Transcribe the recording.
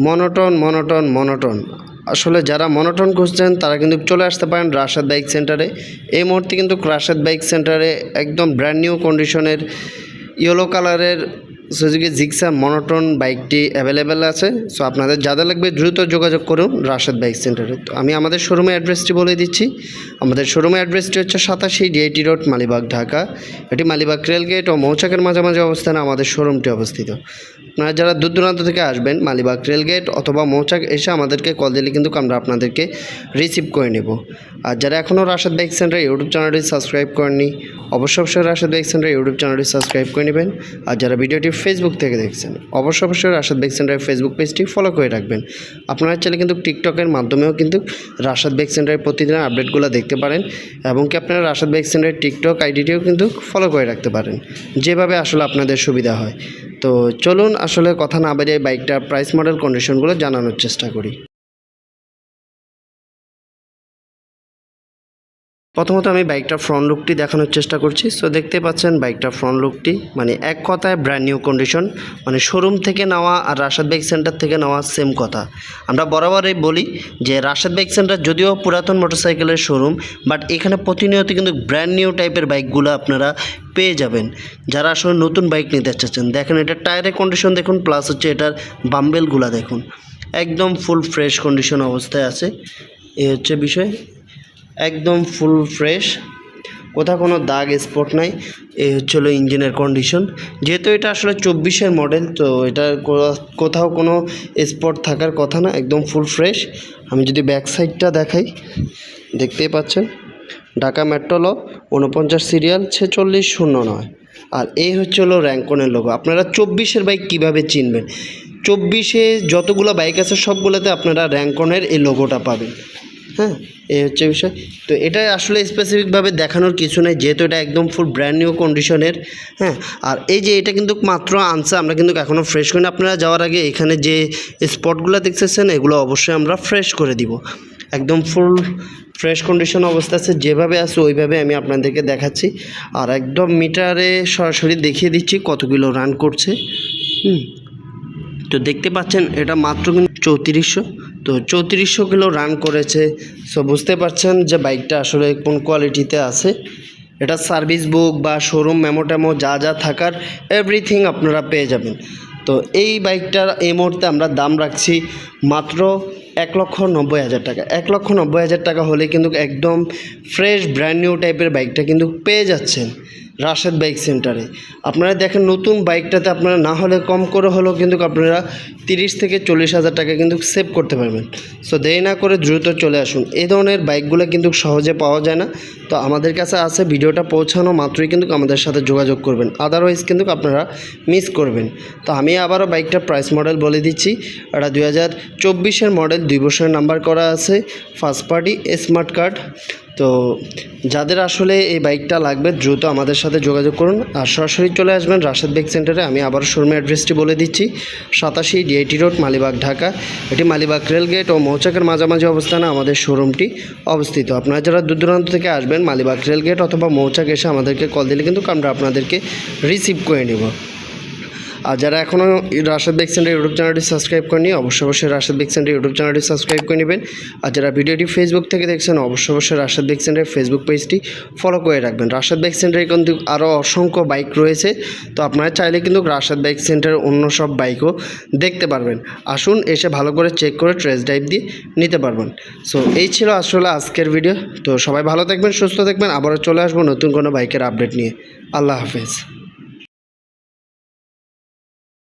Monotone monotone monotone আসলে যারা monotone খুঁজছেন তারা কিন্তু চলে আসতে পারেন রাশেদ বাইক সেন্টারে। এই মুহূর্তে কিন্তু রাশেদ বাইক সেন্টারে একদম ব্র্যান্ড নিউ কন্ডিশনের ইয়েলো কালারের সুজুকি জিক্সার মনোটন বাইকটি অ্যাভেলেবেল আছে। সো আপনাদের যাদের লাগবে দ্রুত যোগাযোগ করুন রাশেদ বাইক সেন্টারে। তো আমি আমাদের শোরুমের অ্যাড্রেসটি বলে দিচ্ছি। আমাদের শোরুমের অ্যাড্রেসটি হচ্ছে 87 ডিআইটি রোড, মালিবাগ, ঢাকা। এটি মালিবাগ রেলগেট ও মৌচাকের মাঝামাঝি অবস্থানে আমাদের শোরুমটি অবস্থিত। আপনারা যারা দূর দূরান্ত থেকে আসবেন মালিবাগ রেলগেট অথবা মৌচাক এসে আমাদেরকে কল দিলে কিন্তু আমরা আপনাদেরকে রিসিভ করে নেব। আর যারা এখনও রাশেদ বাইক সেন্টার ইউটিউব চ্যানেলটি সাবস্ক্রাইব করেননি অবশ্যই রাশেদ বাইক সেন্টার ইউটিউব চ্যানেলটি সাবস্ক্রাইব করে নেবেন। আর যারা ভিডিওটি ফেসবুক থেকে দেখছেন অবশ্যই রাশেদ বাইক সেন্টারের ফেসবুক পেজটি ফলো করে রাখবেন। আপনারা চাইলে কিন্তু টিকটকের মাধ্যমেও কিন্তু রাশেদ বাইক সেন্টারের প্রতিদিনের আপডেটগুলো দেখতে পারেন এবং কি আপনারা রাশেদ বাইক সেন্টারের টিকটক আইডিটিও কিন্তু ফলো করে রাখতে পারেন, যেভাবে আসলে আপনাদের সুবিধা হয়। তো চলুন আসলে কথা না বাড়িয়ে বাইকটার প্রাইস, মডেল, কন্ডিশনগুলো জানানোর চেষ্টা করি। প্রথমত আমি বাইকটার ফ্রন্ট লুকটি দেখানোর চেষ্টা করছি। সো দেখতে পাচ্ছেন বাইকটার ফ্রন্ট লুকটি মানে এক কথায় ব্র্যান্ড নিউ কন্ডিশন, মানে শোরুম থেকে নেওয়া আর রাশেদ বাইক সেন্টার থেকে নেওয়া সেম কথা। আমরা বরাবরই বলি যে রাশেদ বাইক সেন্টার যদিও পুরাতন মোটরসাইকেলের শোরুম, বাট এখানে প্রতিনিয়ত কিন্তু ব্র্যান্ড নিউ টাইপের বাইকগুলো আপনারা পেয়ে যাবেন যারা আসলে নতুন বাইক নিতে চাচ্ছেন। দেখেন এটার টায়ারের কন্ডিশন দেখুন, প্লাস হচ্ছে এটার বাম্বেলগুলো দেখুন, একদম ফুল ফ্রেশ কন্ডিশন অবস্থায় আছে। এই হচ্ছে বিষয়, একদম ফুল ফ্রেশ, কোথাও কোনো দাগ স্পট নাই। এই হচ্ছে হলো ইঞ্জিনের কন্ডিশন। যেহেতু এটা আসলে 24-এর মডেল, তো এটার কোথাও কোনো স্পট থাকার কথা না, একদম ফুল ফ্রেশ। আমি যদি ব্যাক সাইডটা দেখাই, দেখতেই পাচ্ছেন ঢাকা মেট্রো ল 49 সিরিয়াল 4609। আর এই হচ্ছে হলো র্যাঙ্কনের লোগো। আপনারা 24-এর বাইক কীভাবে চিনবেন? 24-এ যতগুলো বাইক আছে সবগুলোতে আপনারা র্যাঙ্কনের এই লোগোটা পাবেন। হ্যাঁ, এই হচ্ছে বিষয়। তো এটা আসলে স্পেসিফিকভাবে দেখানোর কিছু নেই, যেহেতু এটা একদম ফুল ব্র্যান্ড নিউ কন্ডিশনের। হ্যাঁ, আর এই যে এটা কিন্তু মাত্র আনছে, আমরা কিন্তু এখনও ফ্রেশ করি না। আপনারা যাওয়ার আগে এখানে যে স্পটগুলো দেখতেছেন এগুলো অবশ্যই আমরা ফ্রেশ করে দিব। একদম ফুল ফ্রেশ কন্ডিশন অবস্থা আছে, যেভাবে আছে ওইভাবে আমি আপনাদেরকে দেখাচ্ছি। আর একদম মিটারে সরাসরি দেখিয়ে দিচ্ছি কত কিলো রান করছে। তো দেখতে পাচ্ছেন এটা মাত্র কিন্তু 3400। তো 3400 কিলো রান করেছে। সো বুঝতে পারছেন যে বাইকটা আসলে কোন কোয়ালিটিতে আছে। এটা সার্ভিস বুক বা শোরুম মেমো টেমো যা যা থাকার এভরিথিং আপনারা পেয়ে যাবেন। তো এই বাইকটার এই মুহূর্তে আমরা দাম রাখছি মাত্র 1,90,000 টাকা। 1,90,000 টাকা হলে কিন্তু একদম ফ্রেশ ব্র্যান্ড নিউ টাইপের বাইকটা কিন্তু পেয়ে যাচ্ছেন রাশেদ বাইক সেন্টারে। আপনারা দেখেন নতুন বাইকটাতে আপনারা না হলে কম করে হলেও কিন্তু আপনারা 30 থেকে 40,000 টাকা কিন্তু সেভ করতে পারবেন। সো দেরি না করে দ্রুত চলে আসুন। এই ধরনের বাইকগুলো কিন্তু সহজে পাওয়া যায় না। তো আমাদের কাছে আছে, ভিডিওটা পৌঁছানো মাত্রই কিন্তু আমাদের সাথে যোগাযোগ করবেন, আদারওয়াইজ কিন্তু আপনারা মিস করবেন। তো আমি আবারও বাইকটার প্রাইস, মডেল বলে দিচ্ছি। এটা 2024-এর মডেল, 2 বছরের নাম্বার করা আছে, ফার্স্ট পার্টি স্মার্ট কার্ড। তো যাদের আসলে এই বাইকটা লাগবে দ্রুত আমাদের সাথে যোগাযোগ করুন আর সরাসরি চলে আসবেন রাশেদ বাইক সেন্টারে। আমি আবার শোরুমের অ্যাড্রেসটি বলে দিচ্ছি, 87 ডিআইটি রোড, মালিবাগ, ঢাকা। এটি মালিবাগ রেলগেট ও মৌচাকের মাঝামাঝি অবস্থানে আমাদের শোরুমটি অবস্থিত। আপনারা যারা দূর দূরান্ত থেকে আসবেন মালিবাগ রেলগেট অথবা মৌচাক এসে আমাদেরকে কল দিলে কিন্তু আমরা আপনাদেরকে রিসিভ করে নেব। আর যারা এখনও রাশেদ বাইক সেন্টার ইউটিউব চ্যানেলটি সাবস্ক্রাইব করেনি অবশ্যই রাশেদ বাইক সেন্টার ইউটিউব চ্যানেলটি সাবস্ক্রাইব করে নেবেন। আর যারা ভিডিওটি ফেসবুক থেকে দেখছেন অবশ্যই রাশেদ বাইক সেন্টারের ফেসবুক পেজটি ফলো করে রাখবেন। রাশেদ বাইক সেন্টারে কিন্তু আরও অসংখ্য বাইক রয়েছে। তো আপনারা চাইলে কিন্তু রাশেদ বাইক সেন্টারের অন্য সব বাইকও দেখতে পারবেন। আসুন, এসে ভালো করে চেক করে টেস্ট ড্রাইভ দিয়ে নিতে পারবেন। সো এই ছিল আসলে আজকের ভিডিও। তো সবাই ভালো থাকবেন, সুস্থ থাকবেন। আবারও চলে আসবো নতুন কোনো বাইকের আপডেট নিয়ে। আল্লাহ হাফেজ।